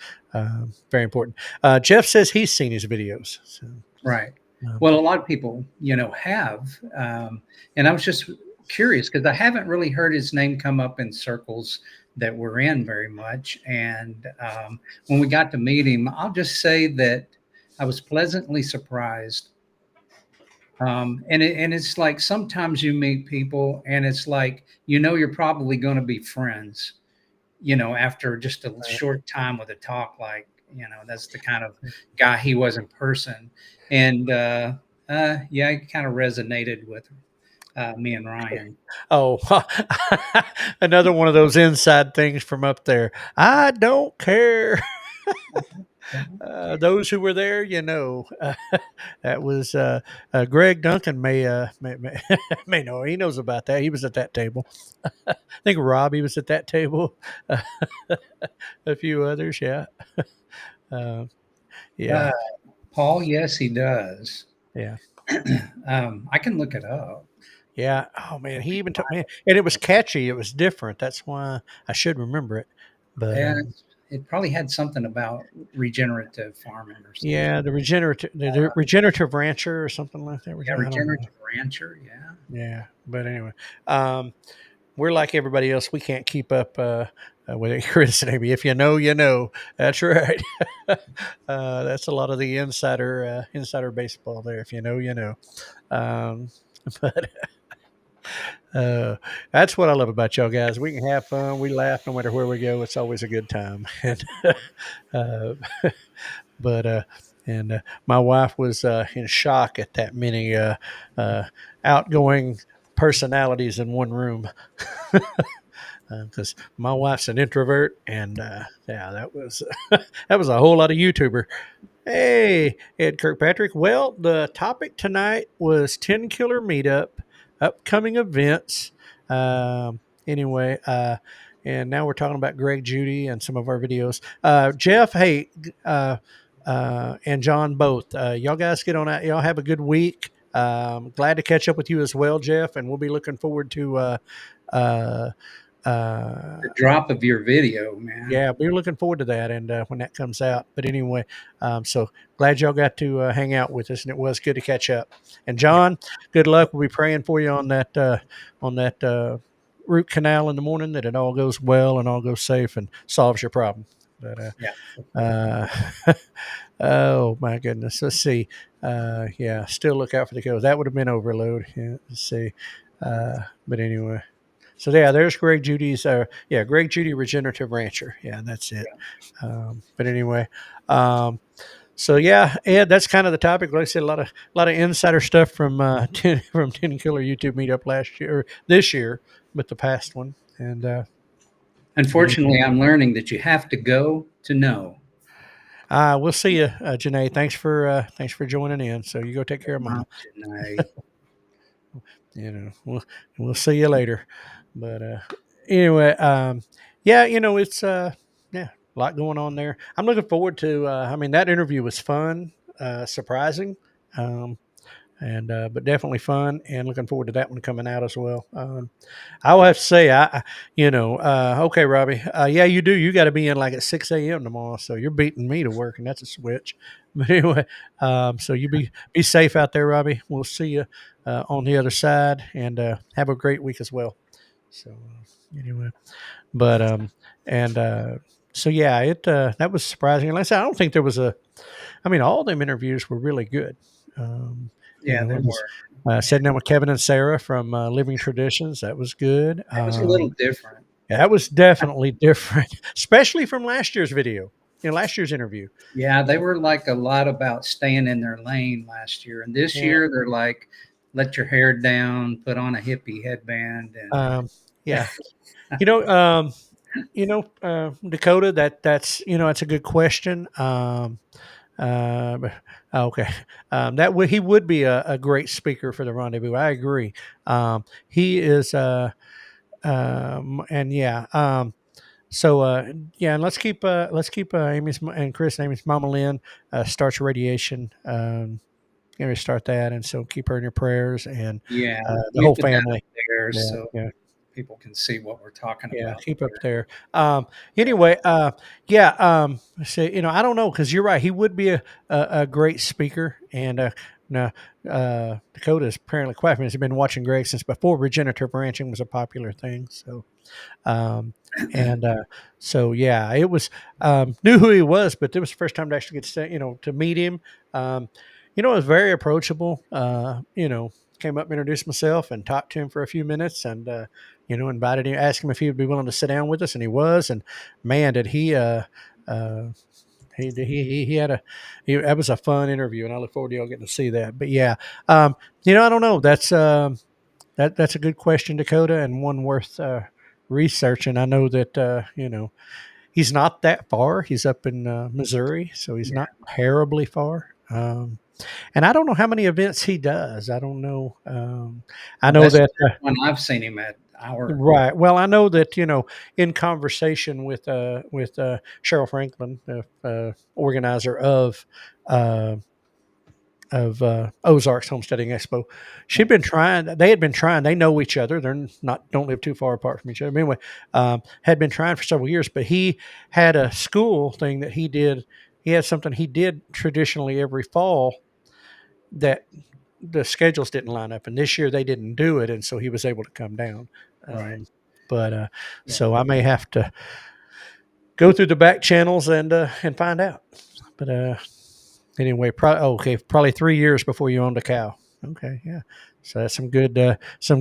very important. Jeff says he's seen his videos. So, Right. um, Well, a lot of people, have, and I was just curious because I haven't really heard his name come up in circles that we're in very much. And when we got to meet him, I'll just say that I was pleasantly surprised. And it's like sometimes you meet people and it's like you're probably going to be friends, after just a short time with a talk. Like, that's the kind of guy he was in person. And yeah, it kind of resonated with me and Ryan. Oh, another one of those inside things from up there. I don't care. Those who were there, that was Greg Duncan may know. He knows about that. He was at that table. I think Robbie was at that table. A few others, yeah, uh, yeah, Uh, Paul, yes, he does. yeah, I can look it up. yeah. Oh man, he even took me, and it was catchy. It was different. That's why I should remember it. But And it probably had something about regenerative farming or something. yeah, the regenerative rancher or something like that. Yeah, I don't know. regenerative rancher. Yeah. Yeah, but anyway, um, we're like everybody else. We can't keep up with it, Chris and Amy. If you know, you know. That's right. That's a lot of the insider baseball there. If you know, you know. Um, but that's what I love about y'all guys. We can have fun. We laugh no matter where we go. It's always a good time. uh, but and my wife was in shock at that many uh, outgoing personalities in one room because my wife's an introvert, and yeah, that was a whole lot of YouTuber. Hey, Ed Kirkpatrick. Well, the topic tonight was 10 Killer Meetup, upcoming events. Anyway, and now we're talking about Greg Judy and some of our videos. Jeff, hey, and John both. Y'all guys get on out. Y'all have a good week. Glad to catch up with you as well, Jeff, and we'll be looking forward to uh, The drop of your video, man. yeah, we're looking forward to that, and when that comes out. But anyway, so glad y'all got to hang out with us, and it was good to catch up. And John, good luck. We'll be praying for you on that root canal in the morning, that it all goes well and all goes safe and solves your problem. But Yeah. oh my goodness, let's see. Yeah, still look out for the kills. That would have been overload. Yeah, let's see. But anyway. So yeah, there's Greg Judy's. Greg Judy Regenerative Rancher. Yeah, that's it. But anyway, so yeah, Ed, that's kind of the topic. Like I said, a lot of insider stuff from 10 Killer YouTube Meetup last year, or this year, but the past one. And Unfortunately, I'm learning that you have to go to know. we'll see you, Janae. Thanks for joining in. So you go take care of Mama. We'll see you later. But anyway, yeah, it's yeah, a lot going on there. I'm looking forward to. I mean, that interview was fun, surprising, and but definitely fun, and looking forward to that one coming out as well. I will have to say, okay, Robbie, yeah, you do. You got to be in like at 6 a.m. tomorrow, so you're beating me to work, and that's a switch. But anyway, so you be safe out there, Robbie. We'll see you on the other side, and have a great week as well. So anyway, but and so yeah, it that was surprising. And like I said, I don't think there was I mean, all them interviews were really good. Yeah, they were. Sitting down with Kevin and Sarah from Living Traditions, that was good. It was a little different. Yeah, that was definitely different, especially from last year's video. Last year's interview. Yeah, they were like a lot about staying in their lane last year, and this year they're like, let your hair down, put on a hippie headband, and Yeah, you know, Dakota, that's that's a good question. But- okay, he would be a great speaker for the rendezvous. I agree. He is, and yeah. So yeah, and let's keep Amy's and Chris and Amy's mama Lynn starts radiation. Going to start that, and so keep her in your prayers and yeah, the we whole put that up family. there Yeah, so yeah. people can see what we're talking Yeah, about keep up there. there. Yeah, Anyway, yeah. So I don't know because you're right. He would be a great speaker, and now Dakota is apparently quite famous. He's been watching Greg since before regenerative ranching was a popular thing. So um, and so yeah, it was knew who he was, but it was the first time to actually get to to meet him. Um, it was very approachable. Came up, introduced myself, and talked to him for a few minutes, and invited him, asked him if he would be willing to sit down with us, and he was. And man, did he! Uh, he had that was a fun interview, and I look forward to y'all getting to see that. But yeah, I don't know. That's a good question, Dakota, and one worth researching. I know that he's not that far. He's up in Missouri, so he's yeah. not terribly far. And I don't know how many events he does. I don't know. I Well, know that's the that. first one I've seen him at. Our Right. Well, I know that in conversation with Cheryl Franklin, the organizer uh, of Ozarks Homesteading Expo. She'd been trying. They had been trying. They know each other. They're not don't live too far apart from each other. But anyway, had been trying for several years. But he had a school thing that he did. He had something he did traditionally every fall that the schedules didn't line up, and this year they didn't do it, and so he was able to come down. right. But Yeah. so I may have to go through the back channels and find out. But anyway, probably 3 years before you owned a cow. Okay, yeah. So that's some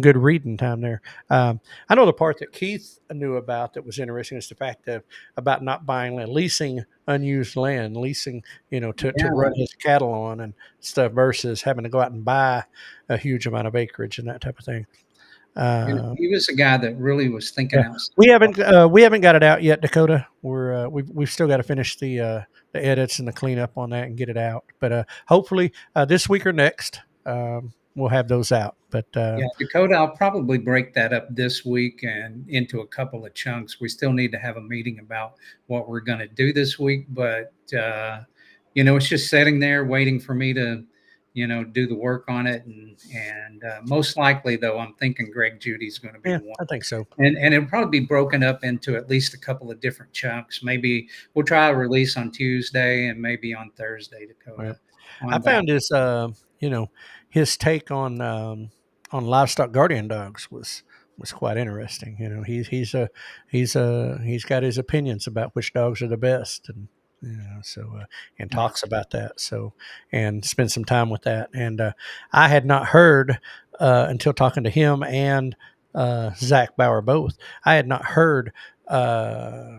good reading time there. I know the part that Keith knew about that was interesting is the fact that about not buying land, leasing unused land, leasing to Yeah. run his cattle on and stuff versus having to go out and buy a huge amount of acreage and that type of thing. And Uh, he was a guy that really was thinking yeah, outside we the haven't box. we haven't got it out yet, Dakota. We've still got to finish the edits and the cleanup on that and get it out. But hopefully this week or next we'll have those out. But Yeah, Dakota, I'll probably break that up this week and into a couple of chunks. We still need to have a meeting about what we're going to do this week, but it's just sitting there waiting for me to, do the work on it, and most likely though, I'm thinking Greg Judy's going to be yeah, the one, I think so. and it'll probably be broken up into at least a couple of different chunks. Maybe we'll try a release on Tuesday and maybe on Thursday, Right. Dakota, I on that. found his take on livestock guardian dogs was quite interesting. He's got his opinions about which dogs are the best, and so and talks Nice. about that. So and spend some time with that. And I had not heard until talking to him and Zach Bauer both. I had not heard uh,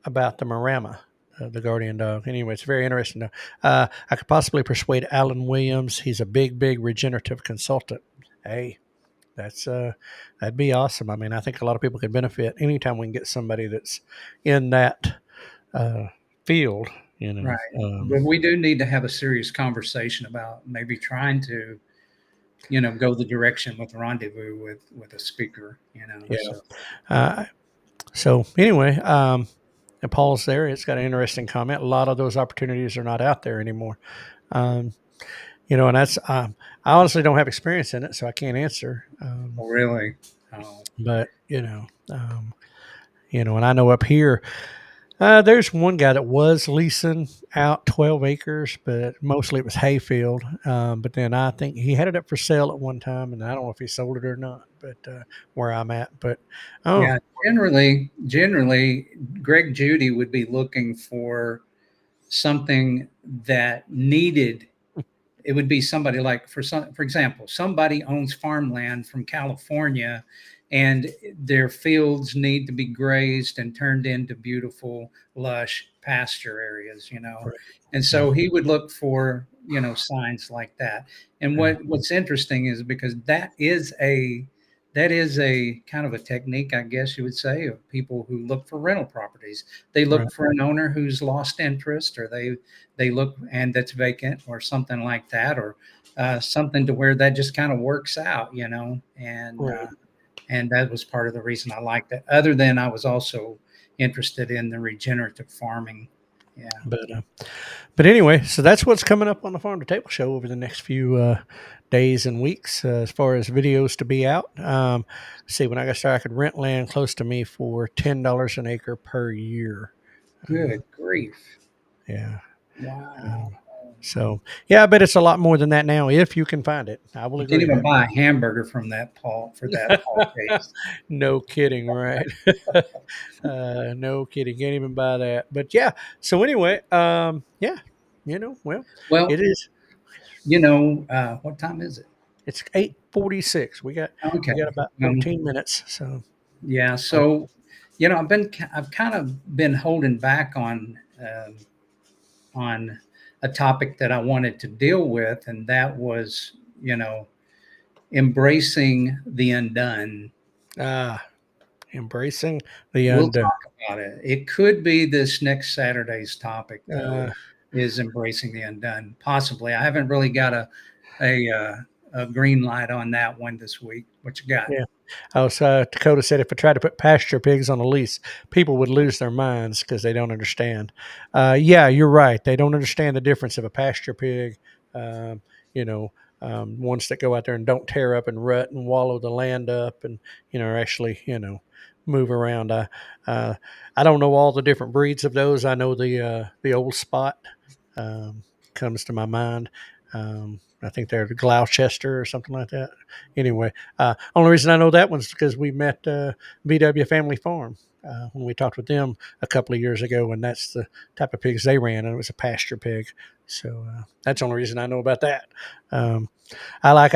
about the Marama, the guardian dog. Anyway, it's very interesting. I could possibly persuade Alan Williams. He's a big regenerative consultant. Hey, that'd be awesome. I mean, I think a lot of people could benefit anytime we can get somebody that's in that uh, field. Right. But we do need to have a serious conversation about maybe trying to, go the direction with rendezvous with a speaker, Yeah. So Uh, so anyway, and Paul's there. It's got an interesting comment. A lot of those opportunities are not out there anymore. Um, and that's I honestly don't have experience in it, so I can't answer. really, oh, But and I know up here, there's one guy that was leasing out 12 acres, but mostly it was hayfield. But then I think he had it up for sale at one time, and I don't know if he sold it or not. But where I'm at, but oh yeah, generally, Greg Judy would be looking for something that needed. It would be somebody like, for example, somebody owns farmland from California, and their fields need to be grazed and turned into beautiful lush pasture areas, right, and yeah, so he would look for signs like that. And what's interesting is because that is a kind of a technique, I guess you would say, of people who look for rental properties. They Right. look for an owner who's lost interest, or they look and that's vacant, or something like that, or something to where that just kind of works out, Right. and that was part of the reason I liked it. Other than I was also interested in the regenerative farming. Yeah. But anyway, so that's what's coming up on the Farm to Table Show over the next few days and weeks, as far as videos to be out. See, when I got started, I could rent land close to me for $10 an acre per year. Good grief! Yeah. Wow. So yeah, I bet it's a lot more than that now if you can find it. I will You can't agree even with buy a hamburger from that Paul for that Paul that. case. No kidding, right? No kidding. Can't even buy that. But yeah. So anyway, yeah. Well, it Well, is. what time is it? It's 8:46. We got Okay. about 14 minutes. So Yeah. uh, So, I've kind of been holding back on a topic that I wanted to deal with, and that was, embracing the undone. uh, embracing the We'll undone. talk about it. It could be this next Saturday's topic, though, Uh, is embracing the undone. Possibly. I haven't really got a green light on that one this week. What you got? yeah. Dakota said if I tried to put pasture pigs on a lease, people would lose their minds because they don't understand. Yeah, you're right. They don't understand the difference of a pasture pig. Um, you know, ones that go out there and don't tear up and rut and wallow the land up, and actually move around. Uh, I don't know all the different breeds of those. I know the old spot um, comes to my mind. I think they're Gloucester or something like that. Anyway, only reason I know that one's because we met VW Family Farm when we talked with them a couple of years ago, and that's the type of pigs they ran, and it was a pasture pig. So that's the only reason I know about that. I like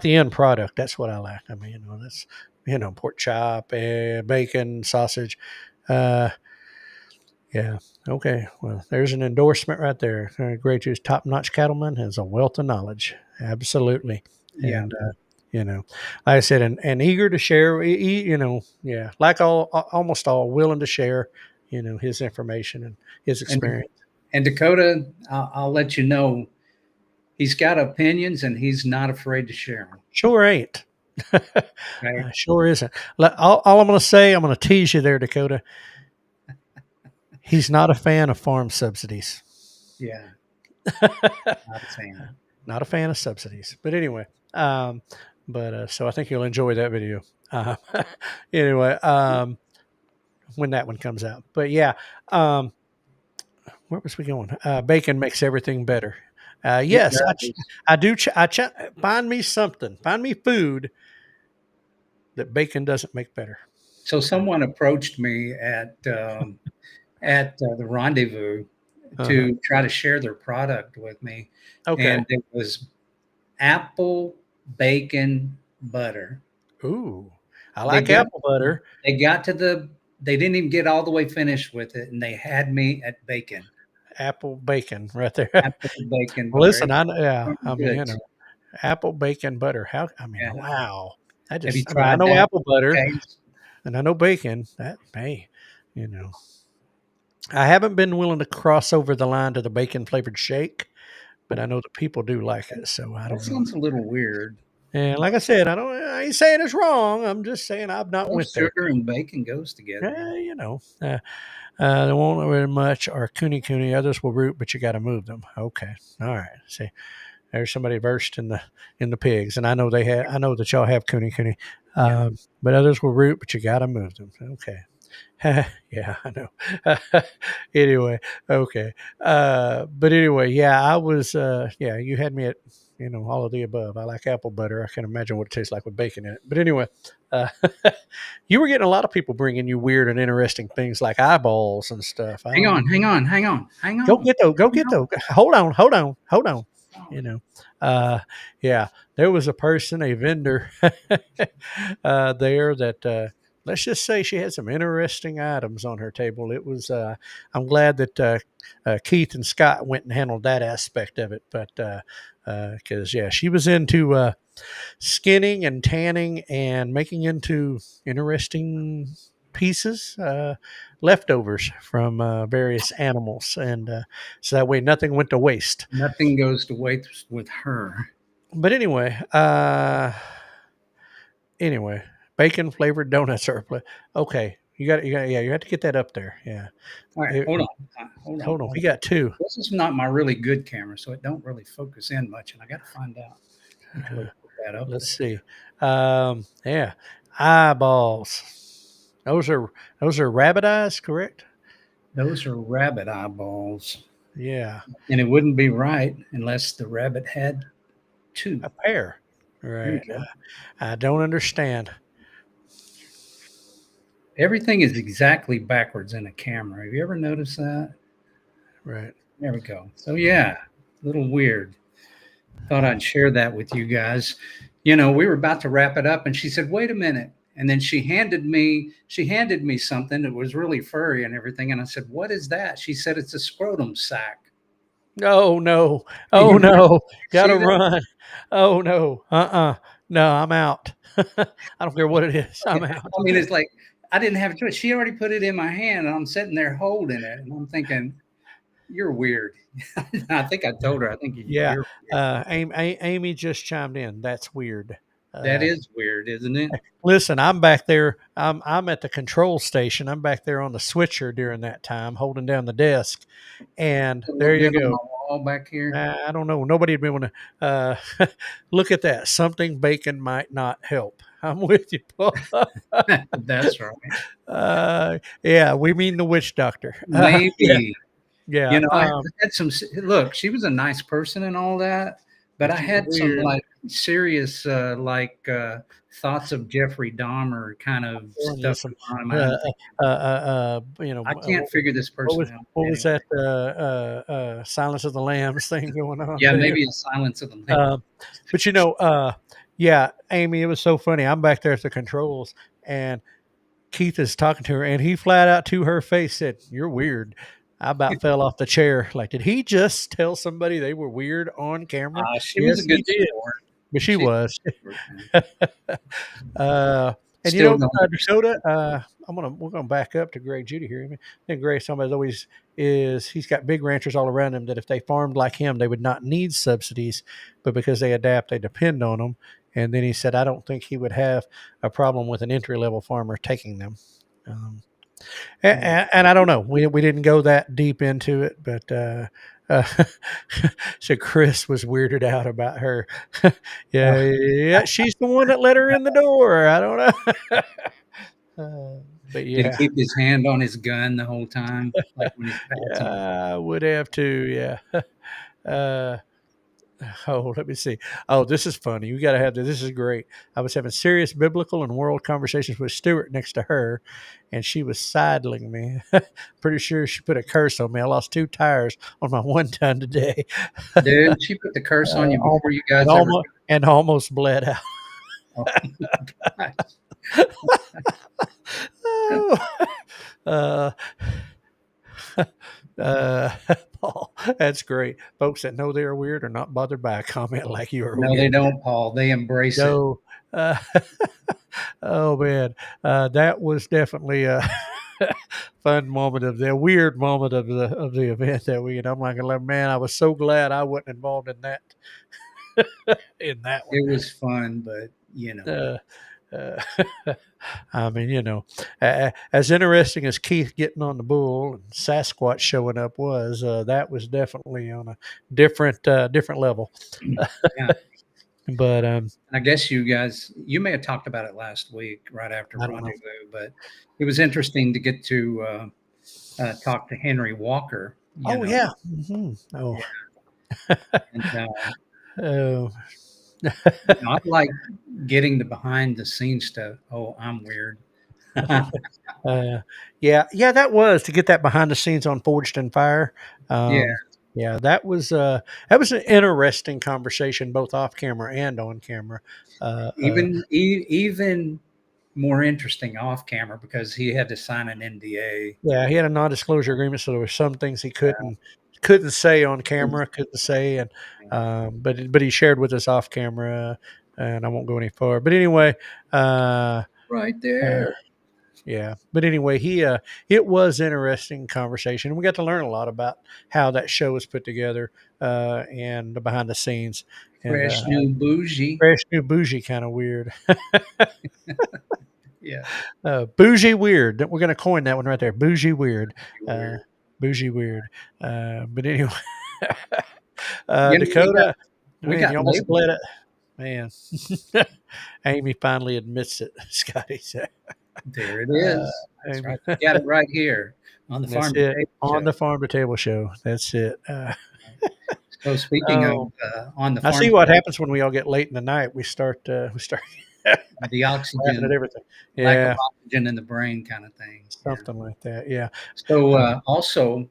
the end product. That's what I like. I mean, that's pork chop, bacon, sausage. Uh, yeah. Okay. Well, there's an endorsement right there. Great Juice, top-notch cattleman, has a wealth of knowledge. Absolutely. Yeah. And like I said, and eager to share. Yeah, like almost all, willing to share. His information and his And experience. and Dakota, I'll let you know, he's got opinions and he's not afraid to share them. Sure ain't. Right? Sure isn't. All I'm going to say, I'm going to tease you there, Dakota. He's not a fan of farm subsidies. Yeah. Not a fan. Not a fan of subsidies. But anyway, so I think you'll enjoy that video. Uh, anyway, when that one comes out. But yeah, where was we going? Bacon makes everything better. Yes, I do. Find me something. Find me food that bacon doesn't make better. So someone approached me at the rendezvous to try to share their product with me, Okay. and it was apple bacon butter. Ooh, I They like got apple butter. they didn't even get all the way finished with it, and they had me at bacon. Apple bacon right there. Apple bacon Well, butter. listen, It was I mean, good. apple bacon butter. Yeah. Wow. Have you I tried know that apple butter case? and I know bacon. You know, I haven't been willing to cross over the line to the bacon flavored shake, but I know that people do like it. So I That don't know. sounds a little weird. And like I said, I ain't saying it's wrong. I'm just saying I've not Well, went there. sugar and bacon goes together. There won't very much or cooney. Others will root, but you got to move them. Okay. All right. See, there's somebody versed in the pigs, and I know I know that y'all have cooney. Yeah. But others will root, but you got to move them. Okay. Yeah, I know. Anyway, okay. But anyway, yeah, I was. Yeah, you had me at all of the above. I like apple butter. I can imagine what it tastes like with bacon in it. But anyway, uh, you were getting a lot of people bringing you weird and interesting things like eyeballs and stuff. I Hang don't know. hang Go on. get those. Go get those. Hold on. Oh, Yeah, there was a person, a vendor there that let's just say she had some interesting items on her table. It was, I'm glad that Keith and Scott went and handled that aspect of it. But because, yeah, she was into skinning and tanning and making into interesting pieces, leftovers from various animals. And so that way nothing went to waste. Nothing goes to waste with her. But anyway, bacon flavored donuts are okay. Yeah, you have to get that up there. Yeah. All right, It- hold on. Hold on. hold on. We got two. This is not my really good camera, so it don't really focus in much, and I got to find out which way to put that up. Let's see. Yeah. Eyeballs. Those are rabbit eyes, correct? Those are rabbit eyeballs, Yeah. and it wouldn't be right unless the rabbit had two. A pair. There you Right. go. I don't understand. Everything is exactly backwards in a camera. Have you ever noticed that? Right. There we go. So yeah, a little weird. Thought I'd share that with you guys. You know, we were about to wrap it up, and she said, "Wait a minute." And then she handed me something that was really furry and everything. And I said, "What is that?" She said, "It's a scrotum sack." Oh no. Oh no. Gotta See that? run. Oh no. No, I'm out. I don't care what it is. I'm out. I mean, it's like I didn't have a choice. She already put it in my hand, and I'm sitting there holding it, and I'm thinking, "You're weird." I think I told her. I think Yeah. you're weird. Amy just chimed in. That's weird. That Uh, is weird, isn't it? Listen, I'm back there. I'm at the control station. I'm back there on the switcher during that time, holding down the desk. And A there little you bit on go. my wall back here. I don't know. Nobody would be able to look at that. Something bacon might not help. I'm with you, Paul. That's right. Yeah, we mean the witch doctor. Yeah, Maybe. yeah. You know, I had some look, she was a nice person and all that, but I She's had some weird. like serious thoughts of Jeffrey Dahmer kind of Telling you stuff some, going on. I'm thinking, I can't figure this person out. what was Anyway, that? Silence of the Lambs thing going on yeah, there. maybe a Silence of the Lambs. But yeah, Amy, it was so funny. I'm back there at the controls, and Keith is talking to her, and he flat out to her face said, "You're weird." I about fell off the chair. Like, did he just tell somebody they were weird on camera? She was a Yes, he good did. sport. But she She's was. a good sport, man. And Still going. Dakota, we're gonna back up to Greg Judy here. I think Greg somebody's always is he's got big ranchers all around him that if they farmed like him, they would not need subsidies, but because they adapt, they depend on them. And then he said, I don't think he would have a problem with an entry level farmer taking them. Um, and I don't know. We didn't go that deep into it, but uh, so Chris was weirded out about her. Yeah, she's the one that let her in the door. I don't know. But Did he yeah, keep his hand on his gun the whole time, like when he's passing? I would have to. Yeah. Uh, Oh, let me see. Oh, this is funny. You got to have this. This is great. I was having serious biblical and world conversations with Stuart next to her, and she was sidling me. Pretty sure she put a curse on me. I lost 2 tires on my one ton today. Did she put the curse on you Almost, before you guys ever? and almost bled out. Oh, gosh. Oh. uh, uh, Paul, that's great. Folks that know they are weird are not bothered by a comment like you are No, weird. they don't, Paul. They embrace it. No. Uh, oh man, that was definitely a fun moment of the weird moment of the event that we. And I'm like, man, I was so glad I wasn't involved in that one. It was fun, but you know, Uh, uh, I mean, as interesting as Keith getting on the bull and Sasquatch showing up was, that was definitely on a different level. yeah. But I guess you may have talked about it last week, right after I don't know. Rendezvous, but it was interesting to get to talk to Henry Walker. Oh yeah. Mm-hmm. Oh. And, Oh. I like getting the behind the scenes stuff. Oh, I'm weird. Yeah, that was to get that behind the scenes on Forged in Fire. Yeah, Yeah, that was an interesting conversation, both off camera and on camera. even more interesting off camera because he had to sign an NDA. Yeah, he had a non-disclosure agreement, so there were some things he couldn't say on camera, couldn't say, and but he shared with us off camera, and I won't go any further. But anyway, Right uh, there. yeah. But anyway, it was interesting conversation. We got to learn a lot about how that show was put together and the behind the scenes and Fresh new bougie. fresh new bougie kind of weird. Yeah. Bougie weird. We're going to coin that one right there. Bougie weird. Weird. Bougie weird. But anyway, You know, Dakota, we man, got you almost labeled. bled it. Man, Amy finally admits it. Scotty said, There it uh, is. That's Amy. right. We got it right here on the That's Farm to it. Table On Show. the Farm to Table Show. That's it. So speaking of Oh, on the I Farm see to what Table, happens when we all get late in the night. We start the laughing at oxygen, everything. lack of Yeah, oxygen in the brain kind of thing. Yeah. something like that. Yeah. So Uh, also,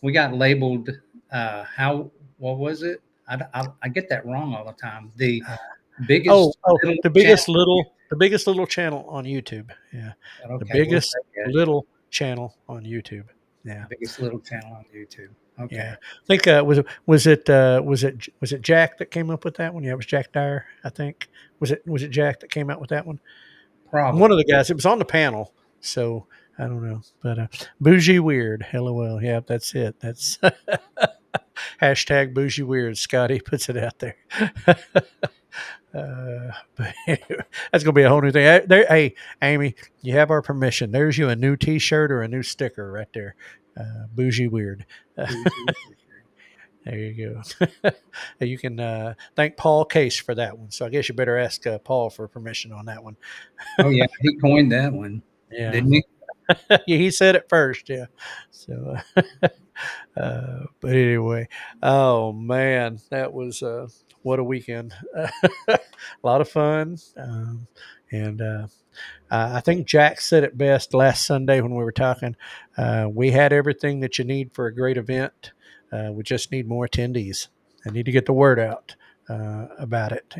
we got labeled. How? What was it? I get that wrong all the time. The biggest little channel. the biggest little channel on YouTube. Yeah, the Okay, we'll biggest take it. little channel on YouTube. Yeah, Biggest little channel on YouTube. Okay, yeah. I think was it Jack that came up with that one? Yeah, it was Jack Dyer. I think was it Jack that came out with that one? One of probably. the guys. It was on the panel, so I don't know. But bougie weird. LOL. Yeah, that's it. That's hashtag bougie weird. Scotty puts it out there. But anyway, that's gonna be a whole new thing. Hey, Amy, you have our permission. There's you a new T-shirt or a new sticker right there. Bougie weird. There you go. You can thank Paul Case for that one. So I guess you better ask Paul for permission on that one. Oh yeah, he coined that one, Yeah, didn't he? yeah, he said it first. Yeah. So, but anyway, oh man, that was what a weekend. A lot of fun, and I think Jack said it best last Sunday when we were talking. We had everything that you need for a great event. We just need more attendees. I need to get the word out about it.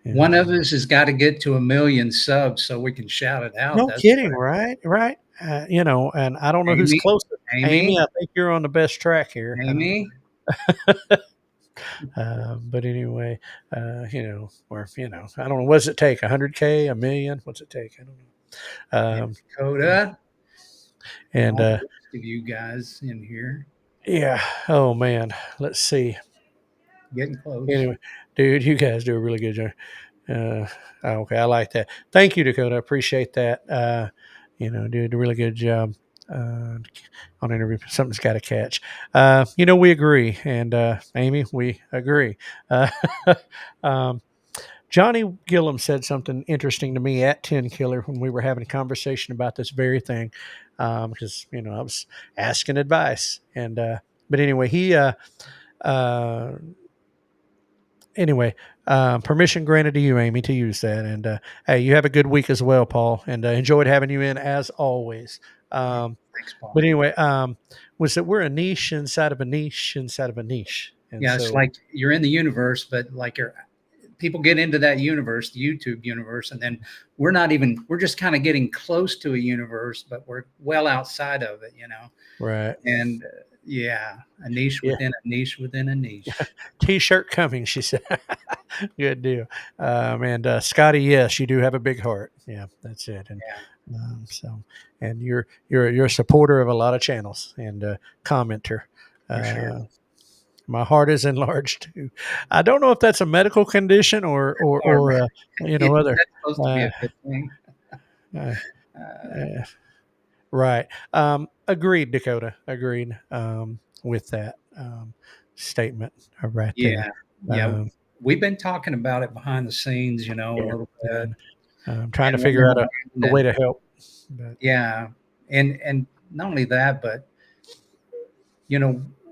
One of us has got to get to 1 million subs so we can shout it out. No That's kidding, what right? Right. And I don't know who's Amy, closer. Amy, Amy, I think you're on the best track here. Amy. But anyway, or I don't know. What does it take? 100K, a million? What's it take? I don't know. Dakota, And all of you guys in here, yeah. Oh man. Let's see. getting close. Anyway, dude, you guys do a really good job. Okay, I like that. Thank you, Dakota. I appreciate that. Did a really good job on interview. Something's got to catch. We agree, and Amy, we agree. Uh, um, Johnny Gillum said something interesting to me at 10 Killer when we were having a conversation about this very thing, because I was asking advice, and but anyway, he uh, anyway, permission granted to you, Amy, to use that. And hey, you have a good week as well, Paul. And enjoyed having you in as always. Thanks, Paul. But anyway, was that we're a niche inside of a niche inside of a niche. And Yeah, so, it's like you're in the universe, but like people get into that universe, the YouTube universe, and then we're just kind of getting close to a universe, but we're well outside of it, right. And yeah, a niche within a niche within a niche. T-shirt coming, she said. Good deal. And Scotty, yes, you do have a big heart. Yeah, that's it. And and you're a supporter of a lot of channels and commenter. For sure. My heart is enlarged too. I don't know if that's a medical condition or other. That's supposed to be a good thing. Right. Agreed, Dakota. Agreed with that statement right there. Yeah. We've been talking about it behind the scenes, a little bit. I'm trying to figure out a way to help. But. Yeah. And not only that, but,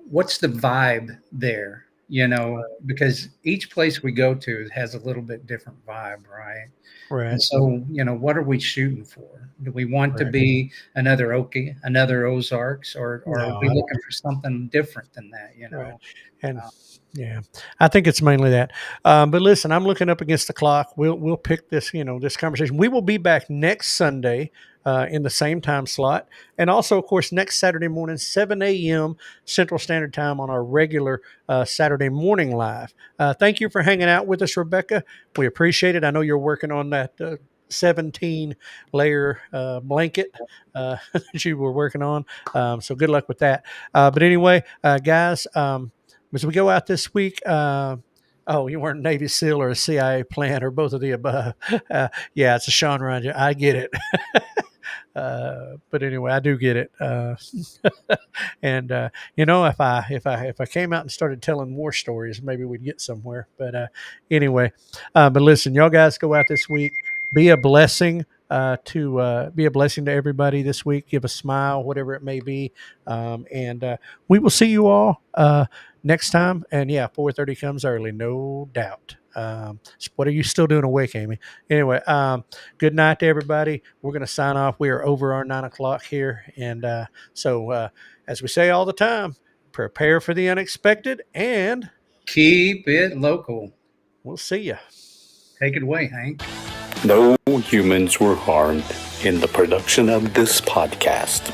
what's the vibe there? because each place we go to has a little bit different vibe, right? And Right. so, what are we shooting for? Do we want to Right. be another Okie, another Ozarks, or are No, we looking for something different than that? right. And Uh, yeah, I think it's mainly that. But listen, I'm looking up against the clock. We'll pick this, this conversation. We will be back next Sunday in the same time slot, and also, of course, next Saturday morning, 7 a.m. Central Standard Time on our regular Saturday morning live. Thank you for hanging out with us, Rebecca. We appreciate it. I know you're working on that 17 layer blanket that you were working on. So good luck with that. But anyway, guys, as we go out this week, oh, you weren't Navy SEAL or a CIA plant or both of the above. Yeah, it's a Sean Ryan. I get it. But anyway, I do get it. And if I came out and started telling war stories, maybe we'd get somewhere. But anyway, but listen, y'all guys go out this week. Be a blessing be a blessing to everybody this week. Give a smile, whatever it may be, and we will see you all next time. And yeah, 4:30 comes early, no doubt. What are you still doing awake, Amy? Anyway, good night to everybody. We're going to sign off. We are over our 9 o'clock here, and so as we say all the time, prepare for the unexpected, and keep it local. we'll see you. Take it away, Hank. No humans were harmed in the production of this podcast.